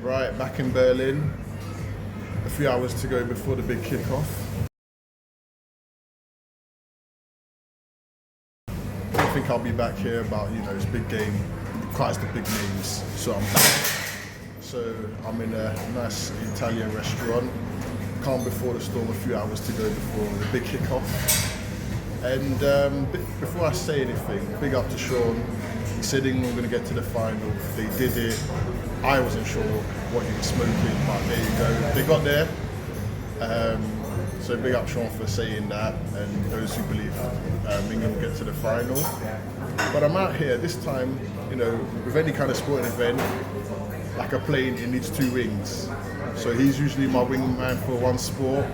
Right, back in Berlin. A few hours to go before the big kickoff. I don't think I'll be back here about, this big game. It requires the big names, so I'm back. So I'm in a nice Italian restaurant. Calm before the storm, a few hours to go before the big kickoff. And before I say anything, big up to Sean. He said England were going to get to the final. They did it. I wasn't sure what he was smoking, but there you go. They got there. So big up Sean for saying that, and those who believe England will get to the final. But I'm out here this time, with any kind of sporting event, like a plane, it needs two wings. So he's usually my wingman for one sport,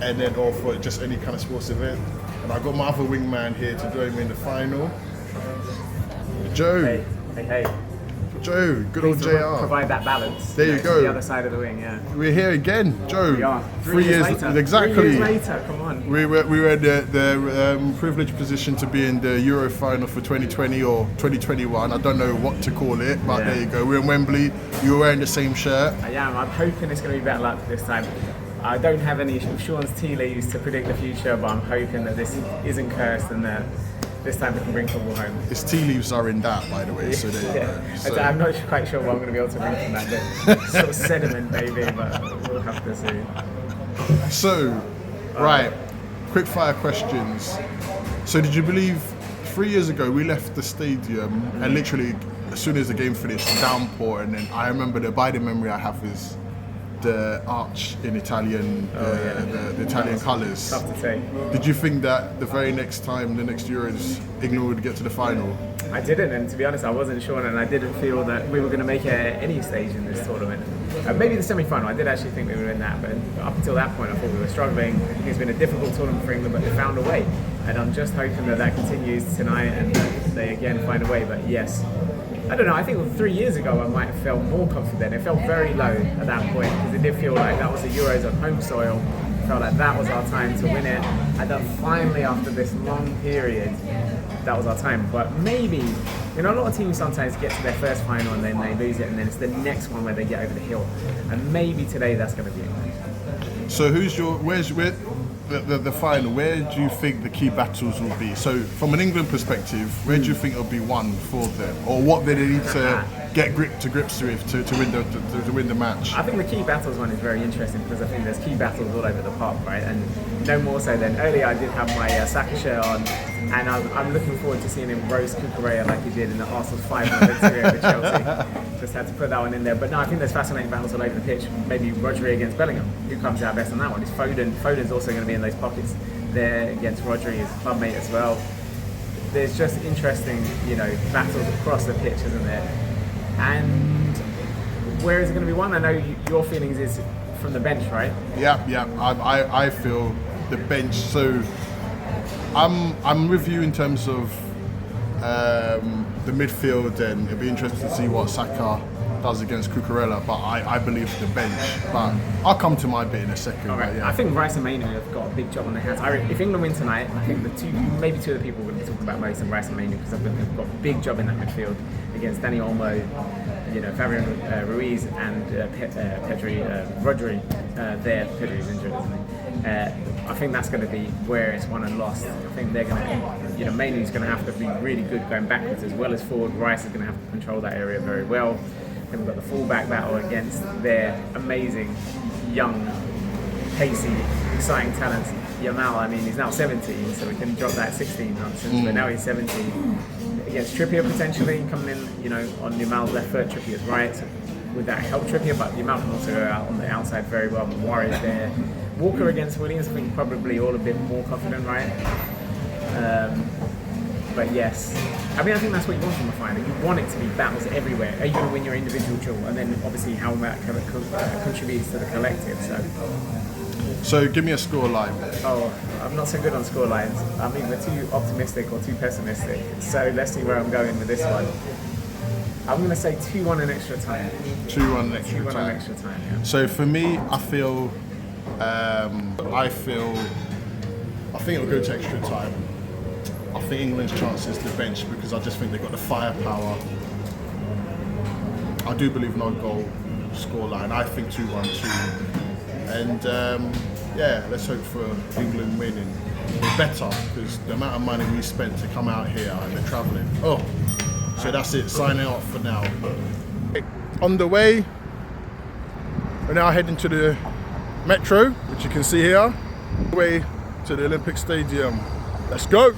and then or for just any kind of sports event. And I got my other wingman here to join me in the final. Joe. Hey. Joe, good old JR. Provide that balance. There you go. The other side of the wing, yeah. We're here again, Joe. We are. 3 years later. Exactly. 3 years later, come on. We were in the privileged position to be in the Euro final for 2020 or 2021. I don't know what to call it, but There you go. We're in Wembley. You were wearing the same shirt. I am. I'm hoping it's going to be better luck this time. I don't have any of Sean's tea leaves to predict the future, but I'm hoping that this isn't cursed and that this time we can bring football home. His tea leaves are in that, by the way, so there you go. So. I'm not quite sure what I'm going to be able to bring from that. Sort of sediment, maybe, but we'll have to see. So, right, quick fire questions. So did you believe 3 years ago we left the stadium and literally as soon as the game finished, downpour, and then I remember the abiding memory I have is the arch in Italian, the Italian colours. Tough to say. Did you think that the very next time, the next Euros, England would get to the final? I didn't, and to be honest, I wasn't sure, and I didn't feel that we were going to make it at any stage in this tournament. Maybe the semi-final, I did actually think we were in that, but up until that point, I thought we were struggling. I think it's been a difficult tournament for England, but they found a way, and I'm just hoping that continues tonight and that they again find a way. But yes, I don't know, I think 3 years ago I might have felt more confident. It felt very low at that point because it did feel like that was the Euros on home soil. It felt like that was our time to win it. And then finally, after this long period, that was our time. But maybe, a lot of teams sometimes get to their first final and then they lose it, and then it's the next one where they get over the hill. And maybe today that's going to be it. So where's the final, where do you think the key battles will be? So from an England perspective, where do you think it'll be won for them? Or what do they need to get grips with to win the match? I think the key battles one is very interesting because I think there's key battles all over the park, right? And no more so than earlier I did have my Saka shirt on, and I'm looking forward to seeing him roast Cucurella like he did in the Arsenal's 5-1 victory over Chelsea. Just had to put that one in there. But no, I think there's fascinating battles all over the pitch. Maybe Rodri against Bellingham. Who comes out best on that one? Is Foden. Foden's also going to be in those pockets there against Rodri, his clubmate as well. There's just interesting, battles across the pitch, isn't there? And where is it going to be won? I know your feelings is from the bench, right? Yeah. I feel the bench. So I'm with you in terms of the midfield, and it'll be interesting to see what Saka does against Cucurella, but I believe the bench. But I'll come to my bit in a second. All right. Yeah. I think Rice and Mainu have got a big job on their hands. If England win tonight, I think maybe two of the people we're going to be talking about most are Rice and Mainu, because they've got a big job in that midfield against Dani Olmo, Fabian Ruiz and Rodri. Pedri's injured, isn't he? I think that's going to be where it's won and lost. I think they're going to, Mainu's going to have to be really good going backwards as well as forward. Rice is going to have to control that area very well. Then we've got the full-back battle against their amazing, young, pacey, exciting talents. Yamal, he's now 17, so we can drop that 16 nonsense, but now he's 17. Against Trippier potentially, coming in, on Yamal's left foot, Trippier's right. So would that help Trippier? But Yamal can also go out on the outside very well. Maguire is there. Walker against Williams, I think probably all a bit more confident, right? But yes, I think that's what you want from a final. You want it to be battles everywhere. Are you going to win your individual duel? And then obviously how that contributes to the collective. So give me a score line. Oh, I'm not so good on score lines. I'm either too optimistic or too pessimistic. So let's see where I'm going with this one. I'm going to say 2-1 in extra time. 2-1 in extra 2-1 time. in extra time, yeah. So for me, I think it'll go to extra time. I think England's chance is the bench because I just think they've got the firepower. I do believe no goal. scoreline. I think 2-1 too. And yeah, let's hope for England winning. Better, because the amount of money we spent to come out here and the travelling. Oh, so that's it. Signing off for now. On the way, we're now heading to the metro, which you can see here. On the way to the Olympic Stadium. Let's go.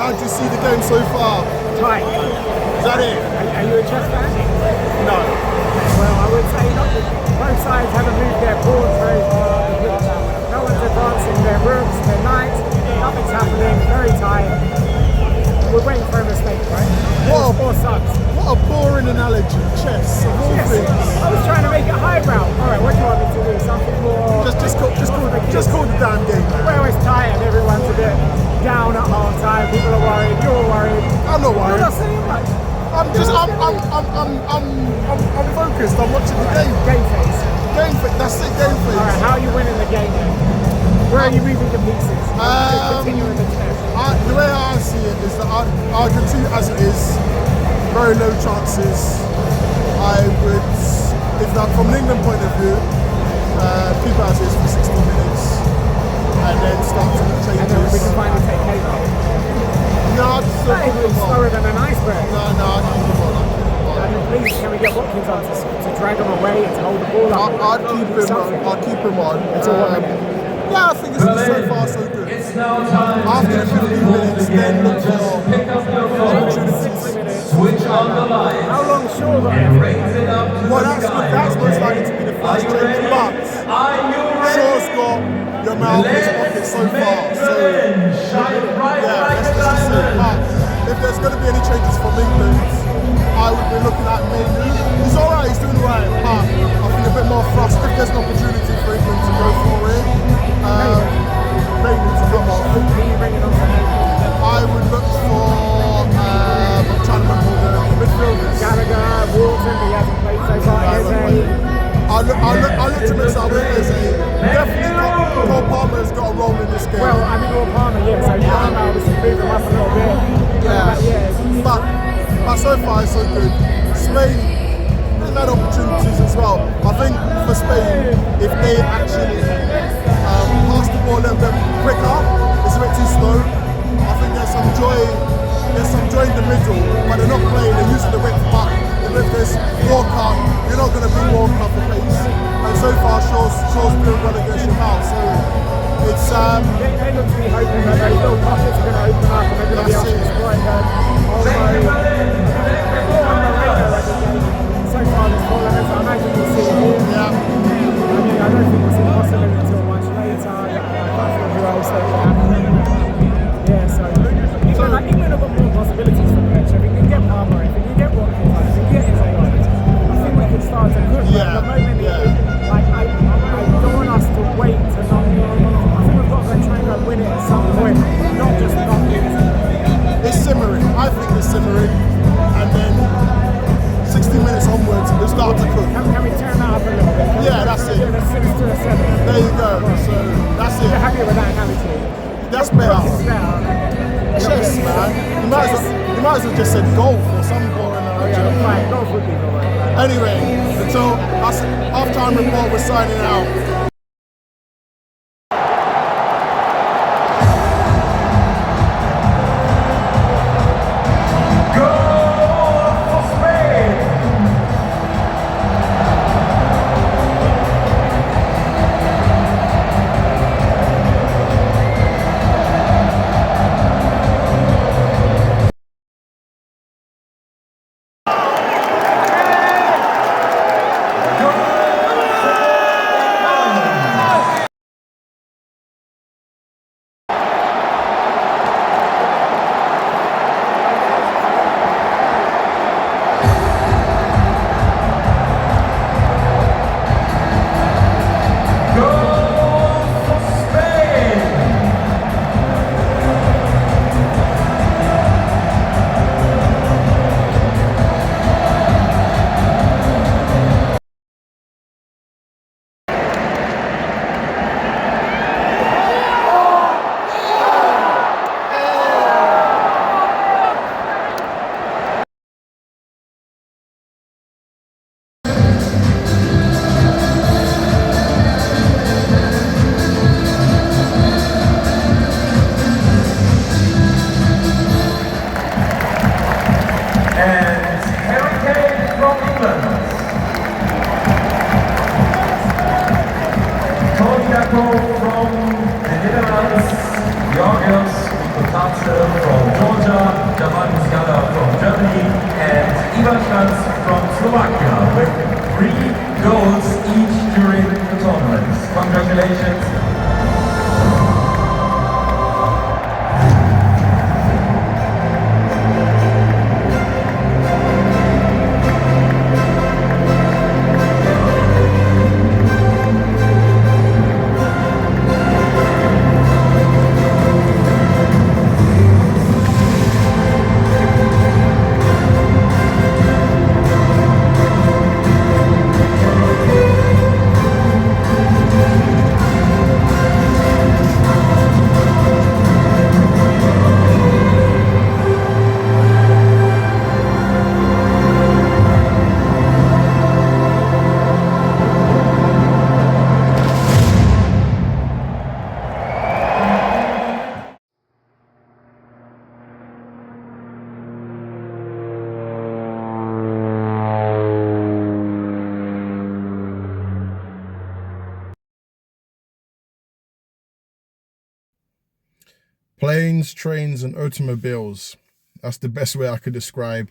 How do you see the game so far? Tight. Is that it? Are you a chess fan? No. Well, I would say not that both sides haven't moved their boards very far. No one's advancing their rooks, their knights. Nothing's happening. Very tight. We're waiting for a mistake, right? Or subs. What a boring analogy. Chess, of all things. I was trying to make it highbrow. All right, what do you want me to do? Something more. Just call the damn game. Well, it's tired. Everyone's a bit down at half time. People are worried. You're worried. I'm not worried. You're not saying much. I'm focused. I'm watching the game. Game phase. Game phase. That's it. Game phase. All right. How are you winning the game then? Where are you moving the pieces? Continuing the test. The way I see it is that I'll continue as it is. Very low chances. I would, if that from an England point of view, keep it as is for 60 minutes and then start to make changes. And then we can finally take Kate off. No, I'd still keep them on. Slower than an iceberg. No, I'd keep them on. Please, can we get Watkins on to drag him away and to hold the ball up? I'd keep him on. That's all what we yeah, I think it's so far so good. It's now time After the 15 minutes, then look for pick up your phones, switch on the lights, How long short of and raise it up to well, the that's sky. that's most likely to be the first change, but Are you ready? Shaw's got your mouth in his pocket so far. So Shine bright yeah, like let's a just see. diamond. But if there's going to be any changes from England, I would be looking at maybe. He's alright, he's doing right, but I think a bit more thrust if there's an opportunity for England to go for it. Maybe to come off. I would look for, I'm trying to remember the midfielders. Gallagher, Walton, he hasn't played so far. I look to mix up with Eze. Definitely Cole Palmer has got a role in this game. Well, I mean, Palmer, yeah, so Palmer obviously moved him up a little bit. Yeah. But so far so good. Spain, they've had opportunities as well. I think for Spain, if they actually pass the ball a little bit quicker, it's a bit too slow. I think there's some some joy in the middle, but they're not playing, they're using the width. But with this World Cup, you're not going to be World Cup for pace. And so far, Shaw's doing well against your house. So it's they look to be hoping that those little pockets are going to open up and they're going to be able to exploit them. So far this tournament, I imagine we'll see it here. yeah. I mean, I don't think it's impossible until much later. I can't think who else that will happen. Yeah, so England have got more possibilities for the match. If we can get Palmer, if we can get Watkins, if we can get Izzy on, I think we can start to cook. Yeah, but at the moment, yeah. I don't want us to wait to not. I think we've got to try and go win it at some point, not just not win it. It's simmering. I think it's simmering, and then 60 minutes onwards, it'll start to cook. Can we turn that up a little bit? Yeah, that's it. A 6 to a 7. There you go. So that's You're it. happy with that, haven't you? That's better. It's better. Chess, man. You might as well just said golf or some boring. Yeah, golf would be the way. Anyway, until us half-time report, we're signing out. From Slovakia with 3 goals each during the tournament. Congratulations. Planes, trains, and automobiles. That's the best way I could describe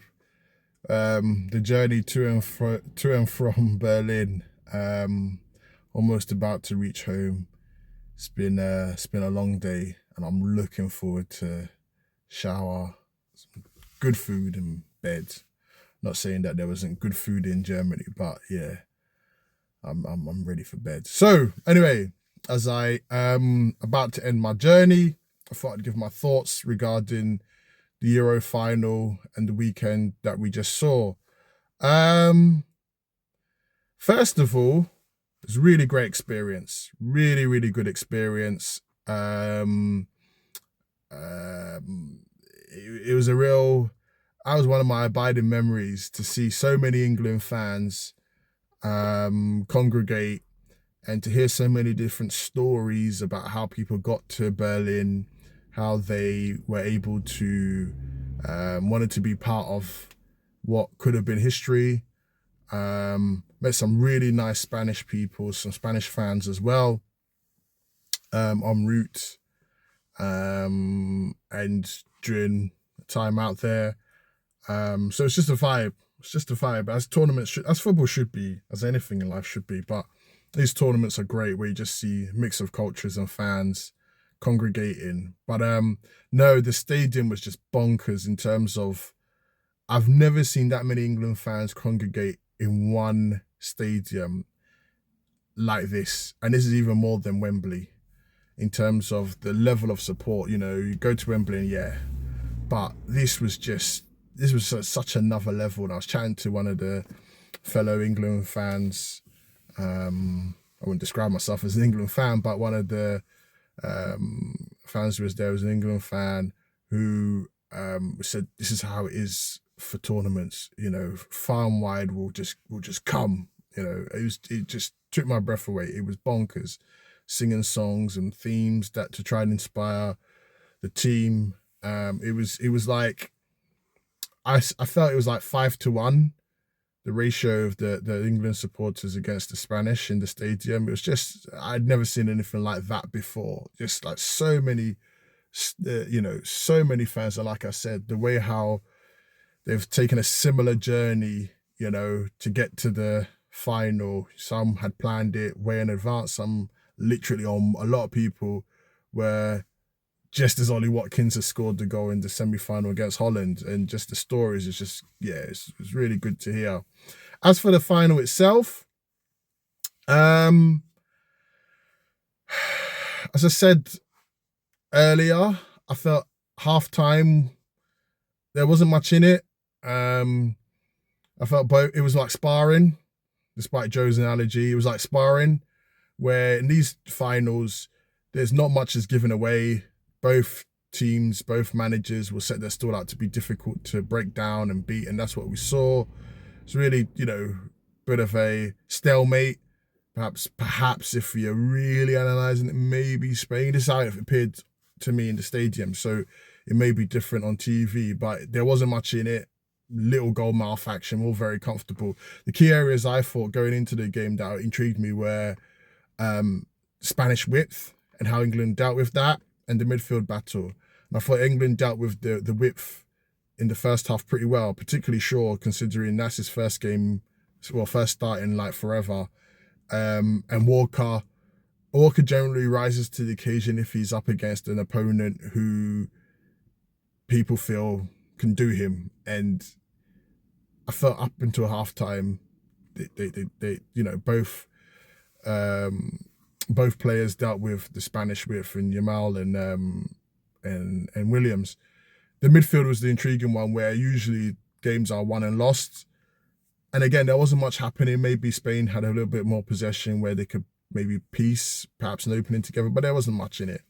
the journey to and from Berlin. Almost about to reach home. It's been a long day, and I'm looking forward to shower, some good food, and bed. Not saying that there wasn't good food in Germany, but yeah, I'm ready for bed. So anyway, as I am about to end my journey, I thought I'd give my thoughts regarding the Euro final and the weekend that we just saw. First of all, it was a really great experience. Really, really good experience. It was a real, that was one of my abiding memories, to see so many England fans congregate and to hear so many different stories about how people got to Berlin, how they were able to wanted to be part of what could have been history. Met some really nice Spanish people, some Spanish fans as well, en route, and during time out there. So it's just a vibe. It's just a vibe. As tournaments should, as football should be, as anything in life should be. But these tournaments are great where you just see a mix of cultures and fans congregating. But no, the stadium was just bonkers in terms of I've never seen that many England fans congregate in one stadium like this. And this is even more than Wembley in terms of the level of support. You know, you go to Wembley and yeah, but this was such another level. And I was chatting to one of the fellow England fans. I wouldn't describe myself as an England fan, but one of the fans who was there was an England fan who said this is how it is for tournaments. You know, far and wide will just come. You know, it just took my breath away. It was bonkers, singing songs and themes that to try and inspire the team. It was like I felt it was like 5-1, the ratio of the England supporters against the Spanish in the stadium. It was just, I'd never seen anything like that before. Just like so many, so many fans. And like I said, the way how they've taken a similar journey, you know, to get to the final. Some had planned it way in advance. Some literally, on a lot of people were just as Ollie Watkins has scored the goal in the semi-final against Holland. And just the stories is just, yeah, it's really good to hear. As for the final itself, as I said earlier, I felt half-time, there wasn't much in it. I felt it was like sparring, despite Joe's analogy. It was like sparring, where in these finals, there's not much is given away. Both teams, both managers will set their stall out to be difficult to break down and beat, and that's what we saw. It's really, you know, bit of a stalemate. Perhaps if you're really analysing it, maybe Spain. This is how it appeared to me in the stadium, so it may be different on TV, but there wasn't much in it. Little goal mouth action, all very comfortable. The key areas I thought going into the game that intrigued me were Spanish width and how England dealt with that, and the midfield battle. And I thought England dealt with the width in the first half pretty well, particularly Shaw, considering that's his first game, well, first start in like forever. And Walker generally rises to the occasion if he's up against an opponent who people feel can do him. And I felt up until halftime, they you know, both players dealt with the Spanish width, and Yamal and Williams. The midfield was the intriguing one, where usually games are won and lost. And again, there wasn't much happening. Maybe Spain had a little bit more possession where they could maybe piece, perhaps an opening together, but there wasn't much in it.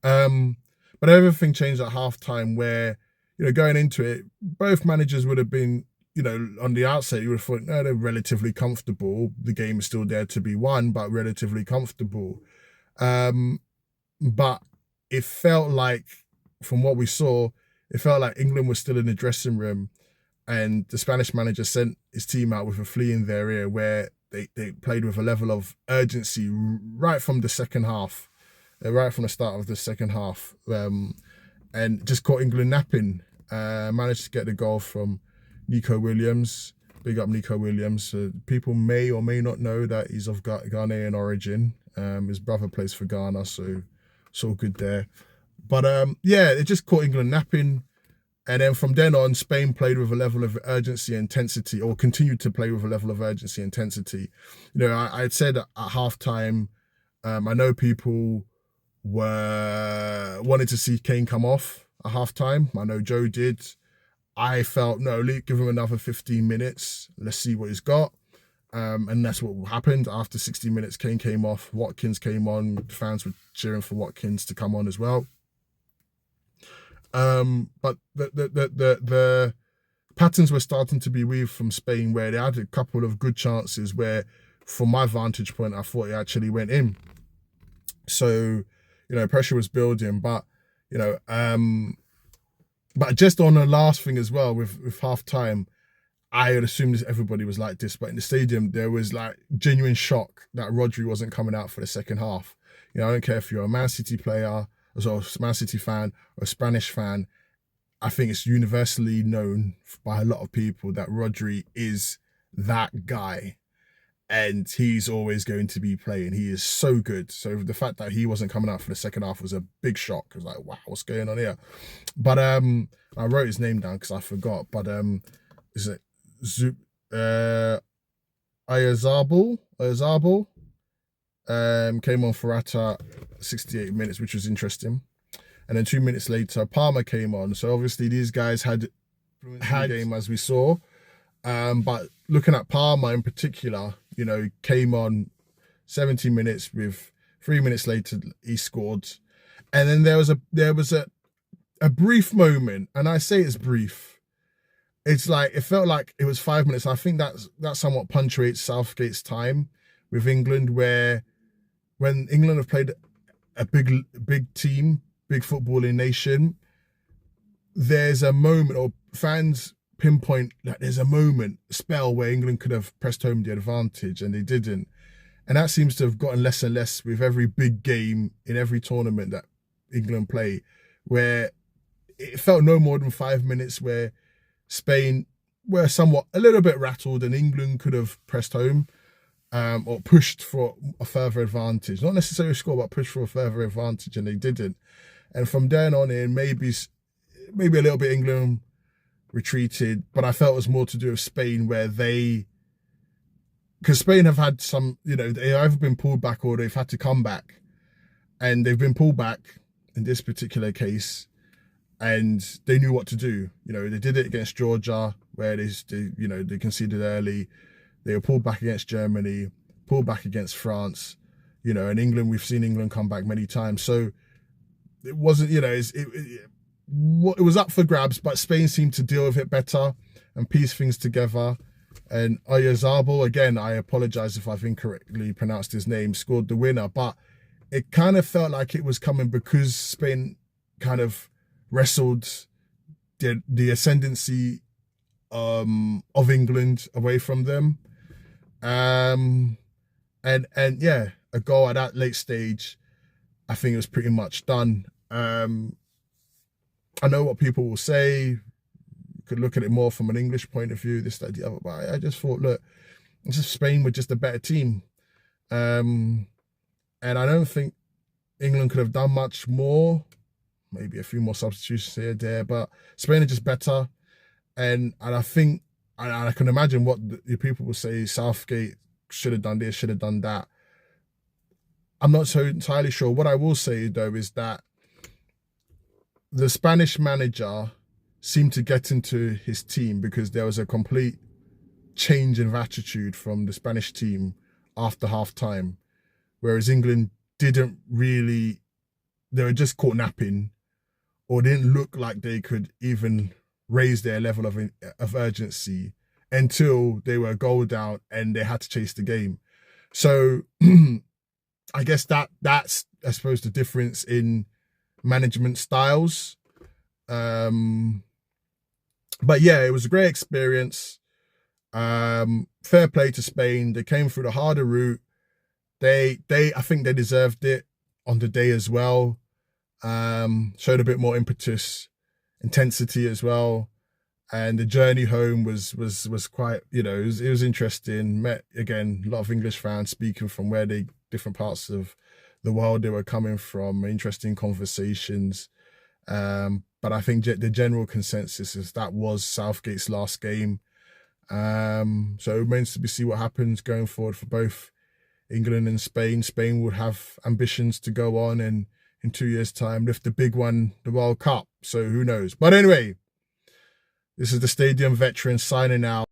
But everything changed at halftime, where, you know, going into it, both managers would have been, you know, on the outset, you would have thought, no, they're relatively comfortable. The game is still there to be won, but relatively comfortable. But it felt like, from what we saw, it felt like England was still in the dressing room, and the Spanish manager sent his team out with a flea in their ear, where they played with a level of urgency right from the second half, right from the start of the second half, and just caught England napping. Managed to get the goal from Nico Williams. Big up Nico Williams. People may or may not know that he's of Ghanaian origin. His brother plays for Ghana, so it's all good there. But yeah, it just caught England napping. And then from then on, Spain played with a level of urgency and intensity, or continued to play with a level of urgency and intensity. You know, I had said at halftime, I know people wanted to see Kane come off at halftime. I know Joe did. I felt, no, give him another 15 minutes. Let's see what he's got. And that's what happened. After 60 minutes, Kane came off. Watkins came on. The fans were cheering for Watkins to come on as well. But the patterns were starting to be weaved from Spain, where they had a couple of good chances where, from my vantage point, I thought it actually went in. So, you know, pressure was building. But you know. But just on the last thing as well with half time, I had assumed everybody was like this, but in the stadium there was like genuine shock that Rodri wasn't coming out for the second half. You know, I don't care if you're a Man City player, as well as a Man City fan or a Spanish fan. I think it's universally known by a lot of people that Rodri is that guy. And he's always going to be playing. He is so good. So the fact that he wasn't coming out for the second half was a big shock. I was like, wow, what's going on here? But I wrote his name down because I forgot. But is it Ayazabal? Came on for Rata 68 minutes, which was interesting. And then 2 minutes later, Palmer came on. So obviously these guys had the game as we saw. But looking at Palmer in particular, you know, came on 70 minutes with 3 minutes later he scored. And then there was a brief moment, and I say it's brief. It's like it felt like it was 5 minutes. I think that somewhat punctuates Southgate's time with England, where when England have played a big team, big footballing nation, there's a moment, or fans pinpoint that there's a spell where England could have pressed home the advantage and they didn't. And that seems to have gotten less and less with every big game in every tournament that England play, where it felt no more than 5 minutes where Spain were somewhat a little bit rattled and England could have pressed home or pushed for a further advantage. Not necessarily score, but push for a further advantage, and they didn't. And from then on in, maybe a little bit England retreated, but I felt it was more to do with Spain, where because Spain have had some, you know, they've either been pulled back or they've had to come back, and they've been pulled back in this particular case, and they knew what to do. You know, they did it against Georgia, where they conceded early. They were pulled back against Germany, pulled back against France, you know, and England, we've seen England come back many times. So it wasn't, you know, it was up for grabs, but Spain seemed to deal with it better and piece things together. And Oyazabal, again, I apologize if I've incorrectly pronounced his name, scored the winner. But it kind of felt like it was coming because Spain kind of wrestled the ascendancy of England away from them. And yeah, a goal at that late stage, I think it was pretty much done. I know what people will say. You could look at it more from an English point of view, this, that, the other. But I just thought, look, Spain were just a better team. And I don't think England could have done much more. Maybe a few more substitutions here, there. But Spain are just better. And I think, and I can imagine what the people will say, Southgate should have done this, should have done that. I'm not so entirely sure. What I will say, though, is that the Spanish manager seemed to get into his team, because there was a complete change in attitude from the Spanish team after half-time, whereas England didn't really, they were just caught napping, or didn't look like they could even raise their level of urgency until they were a goal down and they had to chase the game. So I guess that's, I suppose, the difference in management styles. But yeah, it was a great experience. Fair play to Spain. They came through the harder route. I think they deserved it on the day as well. Showed a bit more impetus, intensity as well. And the journey home was quite, you know, it was interesting. Met, again, a lot of English fans speaking from different parts of the world they were coming from, interesting conversations. But I think the general consensus is that was Southgate's last game. So it remains to be seen what happens going forward for both England and Spain. Spain would have ambitions to go on and in 2 years' time lift the big one, the World Cup. So who knows? But anyway, this is the Stadium Veteran signing out.